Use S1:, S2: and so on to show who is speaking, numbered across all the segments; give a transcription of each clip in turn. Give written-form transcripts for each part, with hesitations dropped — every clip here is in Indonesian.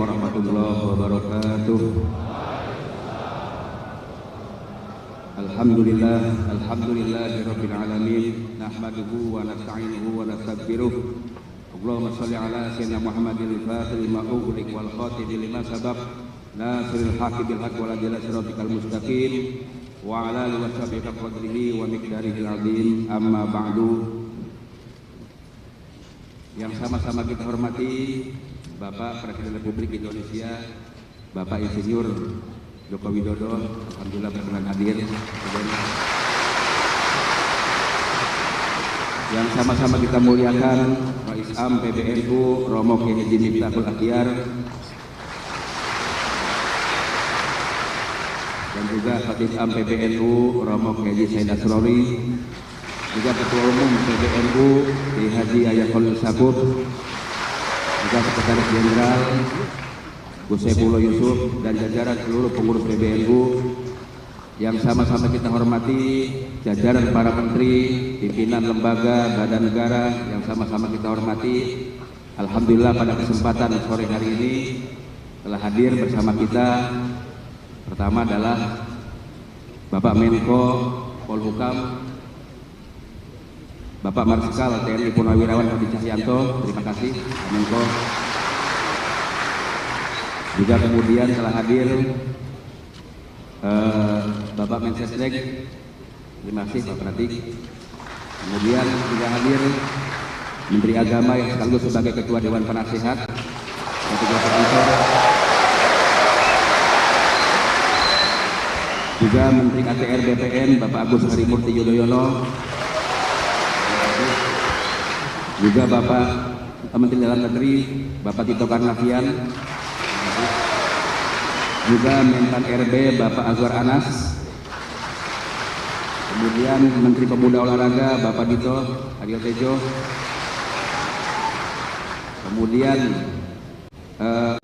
S1: warahmatullahi wabarakatuh. Alhamdulillahirabbil alamin, nahmaduhu wa nasta'inuhu wa nastaghfiruh. Allahumma shalli ala sayyidina Muhammadil fatihil lima ughliq wal khatimi lima sabaq, nasiril haqqi bil haqqi wal adli siratal mustaqim, wa ala alihi wa sahbihi qadrihi wa miqdarihil azim. Amma ba'du. Yang sama-sama kita hormati Bapak Presiden Republik Indonesia, Bapak Insinyur Joko Widodo, alhamdulillah berkenan hadir. Yang sama-sama kita muliakan Rais Am PBNU Romo Kiai Haji Miftahul Akhyar, dan juga Khatib Am PBNU Romo Kiai Haji Said Asrori, juga Ketua Umum PBNU Kiai Haji Yahya Khalil Stakuf, juga Sekretaris Jenderal Gus Saifullah Yusuf, dan jajaran seluruh pengurus PBNU. Yang sama-sama kita hormati jajaran para menteri, pimpinan lembaga, badan negara yang sama-sama kita hormati. Alhamdulillah pada kesempatan sore hari ini telah hadir bersama kita. Pertama adalah Bapak Menko Polhukam, Bapak Marsikal TNI Purnawirawan Hadi Cahyanto, terima kasih Pak Menko. Juga kemudian telah hadir Bapak Mensesnek, terima kasih Pak Pratik. Kemudian juga hadir Menteri Agama yang sekaligus sebagai Ketua Dewan Penasehat dan juga Ansor, juga Menteri ATR BPN Bapak Agus Harimurti Yudhoyono, juga Bapak Menteri Dalam Negeri Bapak Tito Karnavian, juga Mentan RB Bapak Azwar Anas, kemudian Menteri Pemuda Olahraga Bapak Dito Aryo Tejo, kemudian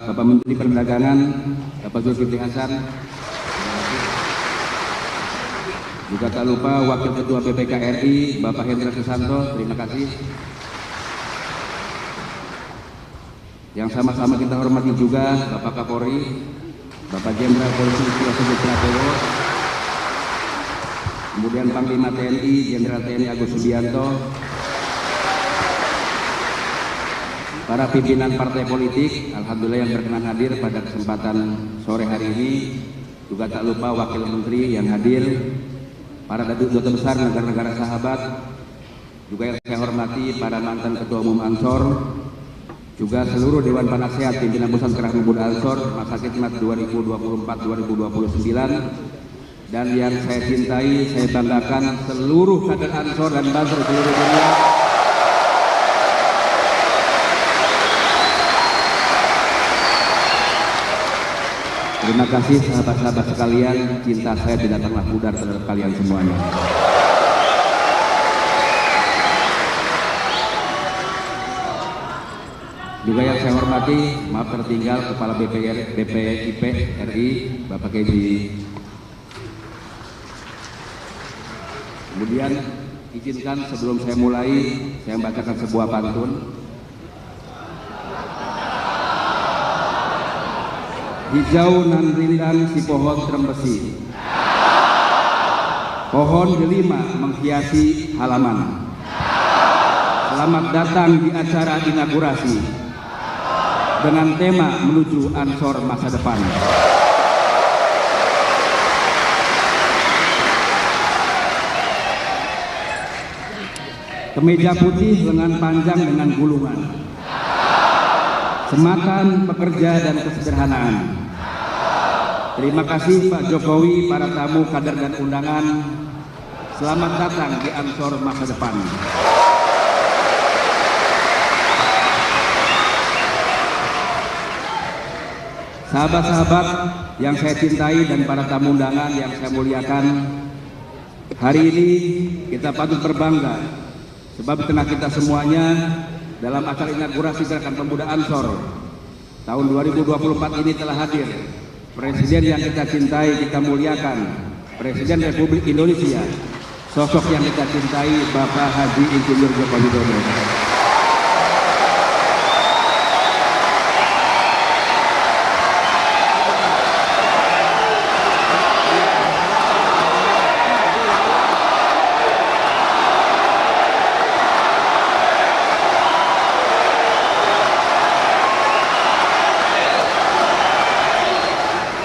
S1: Bapak Menteri Perdagangan Bapak Zulkifli Hasan, juga tak lupa Wakil Ketua PPK RI Bapak Hendra Susanto, terima kasih. Yang sama-sama kita hormati juga Bapak Kapolri, Bapak Jenderal Polisi Tio Sigit Prabowo, kemudian Panglima TNI Jenderal TNI Agus Subianto, para pimpinan partai politik, alhamdulillah yang berkenan hadir pada kesempatan sore hari ini. Juga tak lupa Wakil Menteri yang hadir, para duta besar negara-negara sahabat, juga yang saya hormati para mantan Ketua Umum Ansor, juga seluruh Dewan Penasehat Pimpinan Pusat Kerah Pemuda Ansor masa khidmat 2024-2029, dan yang saya cintai, saya banggakan seluruh kader Ansor dan Banser seluruh dunia. Terima kasih sahabat-sahabat sekalian, cinta saya tidak pernah pudar terhadap kalian semuanya. Juga yang saya hormati, maaf tertinggal Kepala BPIP RI Bapak Keji. Kemudian izinkan sebelum saya mulai, saya membacakan sebuah pantun. Hijau nan rindang si pohon trembesi, pohon delima menghiasi halaman. Selamat datang di acara inaugurasi dengan tema menuju Ansor masa depan. Kemeja putih lengan panjang dengan gulungan, sematan, pekerja, dan kesederhanaan. Terima kasih Pak Jokowi, para tamu, kader, dan undangan. Selamat datang di Ansor masa depan. Sahabat-sahabat yang saya cintai dan para tamu undangan yang saya muliakan, hari ini kita patut berbangga sebab di tengah kita semuanya dalam acara inaugurasi Gerakan Pemuda Ansor tahun 2024 ini telah hadir Presiden yang kita cintai, kita muliakan, Presiden Republik Indonesia, sosok yang kita cintai, Bapak Haji Insinyur Joko Widodo.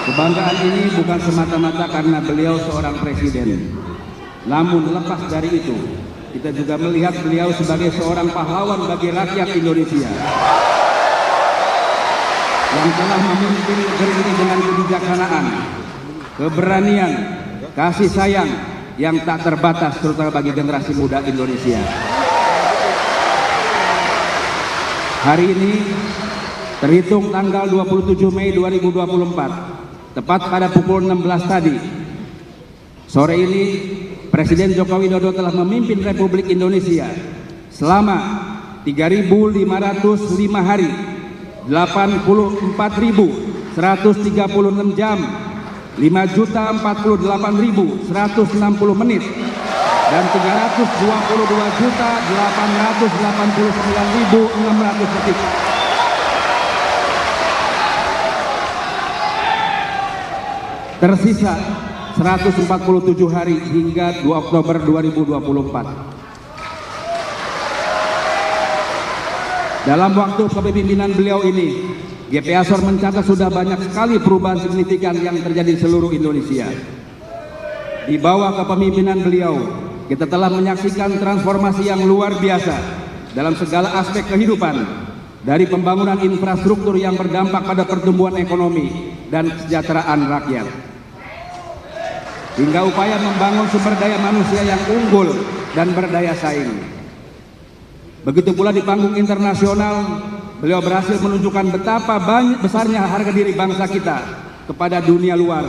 S1: Kebanggaan ini bukan semata-mata karena beliau seorang presiden. Namun lepas dari itu, kita juga melihat beliau sebagai seorang pahlawan bagi rakyat Indonesia yang telah memimpin negeri ini dengan kebijaksanaan, keberanian, kasih sayang yang tak terbatas terutama bagi generasi muda Indonesia. Hari ini terhitung tanggal 27 Mei 2024, tepat pada pukul 16 tadi, sore ini Presiden Joko Widodo telah memimpin Republik Indonesia selama 3.505 hari, 84.136 jam, 5.048.160 menit, dan 322.889.600 detik. Tersisa 147 hari hingga 2 Oktober 2024. Dalam waktu kepemimpinan beliau ini, GP Ansor mencatat sudah banyak sekali perubahan signifikan yang terjadi di seluruh Indonesia. Di bawah kepemimpinan beliau, kita telah menyaksikan transformasi yang luar biasa dalam segala aspek kehidupan, dari pembangunan infrastruktur yang berdampak pada pertumbuhan ekonomi dan kesejahteraan rakyat, hingga upaya membangun sumber daya manusia yang unggul dan berdaya saing. Begitu pula di panggung internasional, beliau berhasil menunjukkan betapa besarnya harga diri bangsa kita kepada dunia luar,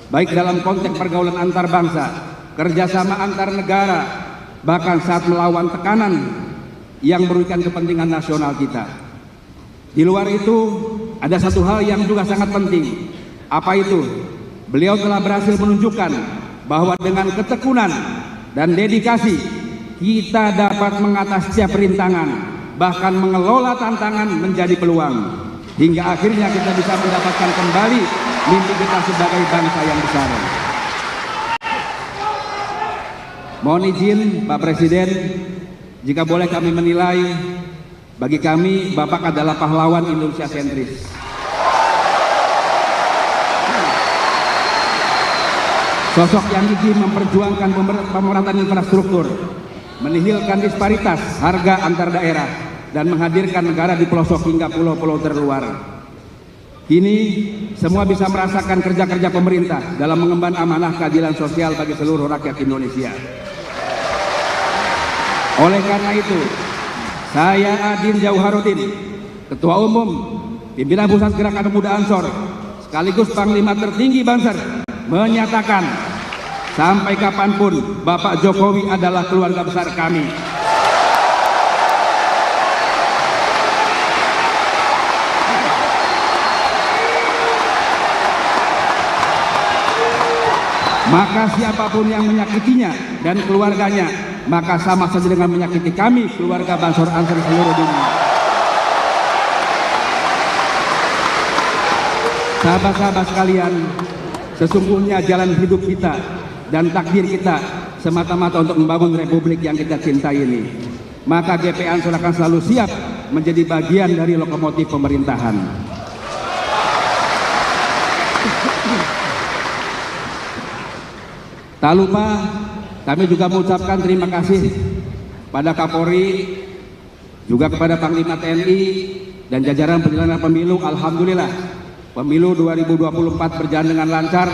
S1: baik dalam konteks pergaulan antar bangsa, kerjasama antar negara, bahkan saat melawan tekanan yang merugikan kepentingan nasional kita. Di luar itu, ada satu hal yang juga sangat penting. Apa itu? Beliau telah berhasil menunjukkan bahwa dengan ketekunan dan dedikasi, kita dapat mengatasi setiap rintangan, bahkan mengelola tantangan menjadi peluang, hingga akhirnya kita bisa mendapatkan kembali mimpi kita sebagai bangsa yang besar. Mohon izin Pak Presiden, jika boleh kami menilai, bagi kami Bapak adalah pahlawan Indonesia sentris. Sosok yang gigih memperjuangkan pemerataan infrastruktur, menihilkan disparitas harga antar daerah, dan menghadirkan negara di pelosok hingga pulau-pulau terluar. Kini semua bisa merasakan kerja-kerja pemerintah dalam mengemban amanah keadilan sosial bagi seluruh rakyat Indonesia. Oleh karena itu, saya Adin Jauharudin, Ketua Umum Pimpinan Pusat Gerakan Pemuda Ansor, sekaligus Panglima tertinggi Banser, menyatakan sampai kapanpun Bapak Jokowi adalah keluarga besar kami. Maka siapapun yang menyakitinya dan keluarganya, maka sama saja dengan menyakiti kami, keluarga Bansor Ansor seluruh dunia. Sahabat-sahabat sekalian, sesungguhnya jalan hidup kita dan takdir kita semata-mata untuk membangun republik yang kita cintai ini. Maka GP Ansor akan selalu siap menjadi bagian dari lokomotif pemerintahan. Tak lupa kami juga mengucapkan terima kasih pada Kapolri, juga kepada Panglima TNI dan jajaran penyelenggara pemilu. Alhamdulillah pemilu 2024 berjalan dengan lancar.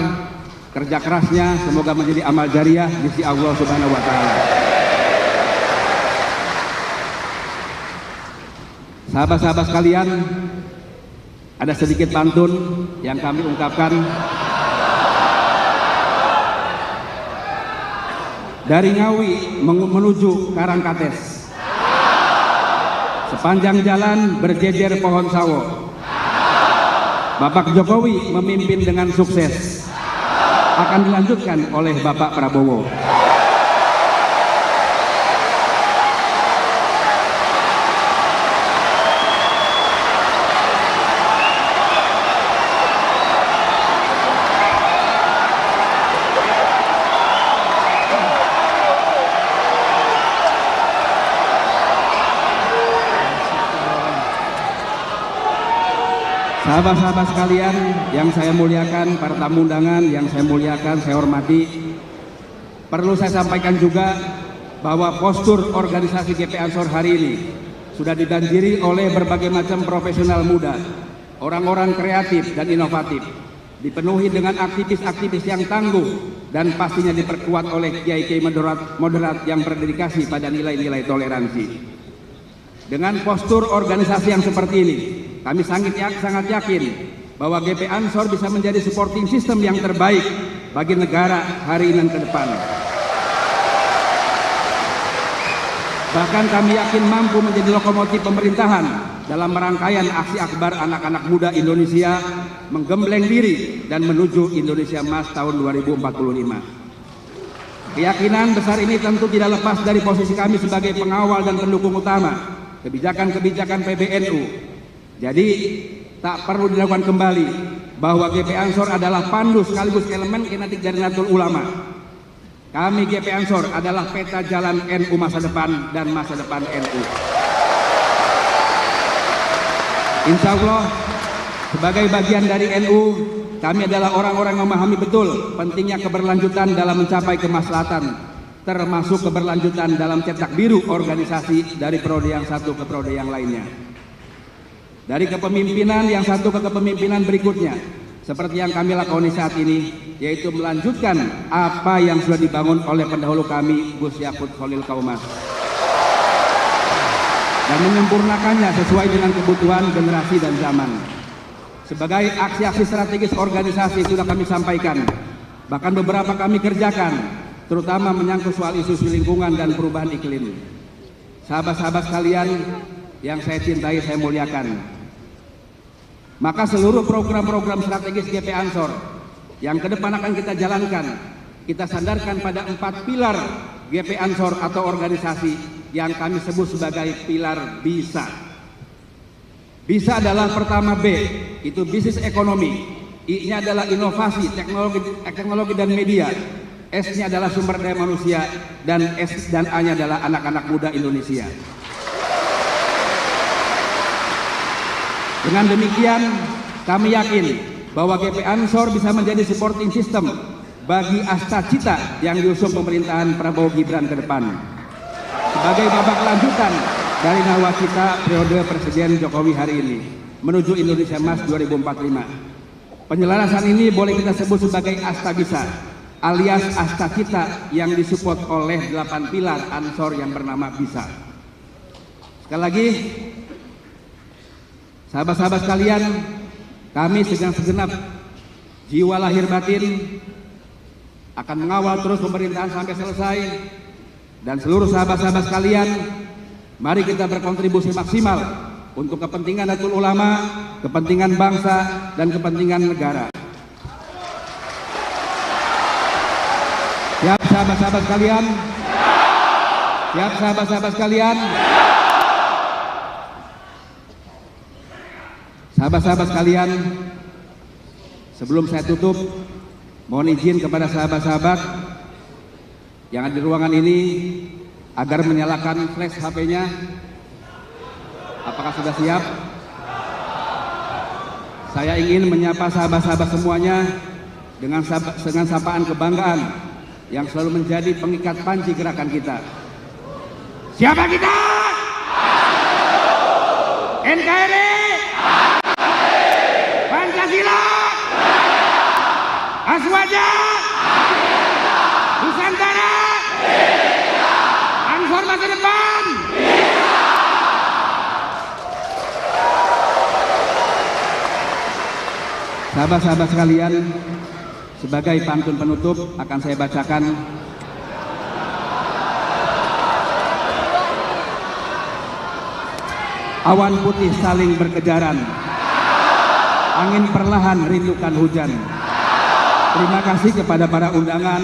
S1: Kerja kerasnya semoga menjadi amal jariah di sisi Allah Subhanahu wa taala. Sahabat-sahabat sekalian, ada sedikit pantun yang kami ungkapkan. Dari Ngawi menuju Karangkates, sepanjang jalan berjejer pohon sawo. Bapak Jokowi memimpin dengan sukses, akan dilanjutkan oleh Bapak Prabowo. Sahabat-sahabat sekalian yang saya muliakan, para tamu undangan yang saya muliakan, saya hormati, perlu saya sampaikan juga bahwa postur organisasi GP Ansor hari ini sudah dibanjiri oleh berbagai macam profesional muda, orang-orang kreatif dan inovatif, dipenuhi dengan aktivis-aktivis yang tangguh dan pastinya diperkuat oleh kiai-kiai moderat yang berdedikasi pada nilai-nilai toleransi. Dengan postur organisasi yang seperti ini, kami sangat yakin bahwa GP Ansor bisa menjadi supporting system yang terbaik bagi negara hari ini dan ke depan. Bahkan kami yakin mampu menjadi lokomotif pemerintahan dalam rangkaian aksi akbar anak-anak muda Indonesia menggembleng diri dan menuju Indonesia Emas tahun 2045. Keyakinan besar ini tentu tidak lepas dari posisi kami sebagai pengawal dan pendukung utama kebijakan-kebijakan PBNU. Jadi tak perlu dilakukan kembali bahwa GP Ansor adalah pandu sekaligus elemen kinetik dari Nahdlatul Ulama. Kami GP Ansor adalah peta jalan NU masa depan dan masa depan NU. Insya Allah sebagai bagian dari NU, kami adalah orang-orang yang memahami betul pentingnya keberlanjutan dalam mencapai kemaslahatan, termasuk keberlanjutan dalam cetak biru organisasi dari periode yang satu ke periode yang lainnya. Dari kepemimpinan yang satu ke kepemimpinan berikutnya, seperti yang kami lakoni saat ini, yaitu melanjutkan apa yang sudah dibangun oleh pendahulu kami, Gus Yakut Khalil Kaumas, dan menyempurnakannya sesuai dengan kebutuhan generasi dan zaman. Sebagai aksi-aksi strategis organisasi sudah kami sampaikan, bahkan beberapa kami kerjakan, terutama menyangkut soal isu lingkungan dan perubahan iklim. Sahabat-sahabat sekalian yang saya cintai, saya muliakan, maka seluruh program-program strategis GP Ansor yang ke depan akan kita jalankan, kita sandarkan pada 4 pilar GP Ansor atau organisasi yang kami sebut sebagai pilar bisa. Bisa adalah pertama B, itu bisnis ekonomi. I-nya adalah inovasi, teknologi dan media. S-nya adalah sumber daya manusia, dan S dan A-nya adalah anak-anak muda Indonesia. Dengan demikian, kami yakin bahwa GP Ansor bisa menjadi supporting system bagi asta cita yang diusung pemerintahan Prabowo Gibran ke depan. Sebagai babak lanjutan dari nawacita periode Presiden Jokowi hari ini menuju Indonesia Emas 2045. Penyelarasan ini boleh kita sebut sebagai asta bisa, alias asta cita yang disupport oleh 8 pilar Ansor yang bernama bisa. Sekali lagi, sahabat-sahabat sekalian, kami segenap jiwa lahir batin akan mengawal terus pemerintahan sampai selesai. Dan seluruh sahabat-sahabat sekalian, mari kita berkontribusi maksimal untuk kepentingan Nahdlatul Ulama, kepentingan bangsa, dan kepentingan negara. Siap sahabat-sahabat sekalian? Siap sahabat-sahabat sekalian? Sahabat-sahabat sekalian, sebelum saya tutup, mohon izin kepada sahabat-sahabat yang ada di ruangan ini agar menyalakan flash HP-nya. Apakah sudah siap? Saya ingin menyapa sahabat-sahabat semuanya dengan sapaan kebanggaan yang selalu menjadi pengikat panci gerakan kita. Siapa kita? NKRI, Pancasila, Aswaja, Nusantara, Ansor masa depan. Sahabat-sahabat sekalian, sebagai pantun penutup akan saya bacakan awan putih saling berkejaran, angin perlahan rindukan hujan. Terima kasih kepada para undangan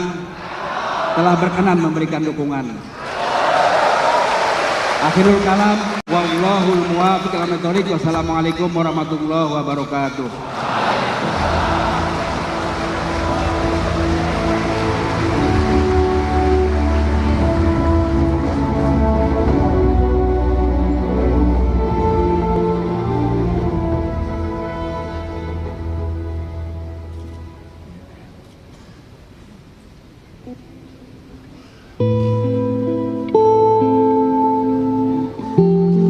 S1: telah berkenan memberikan dukungan. Akhirul kalam, wallahul muwaffiq ila aqwamit thoriq. Wassalamualaikum warahmatullahi wabarakatuh.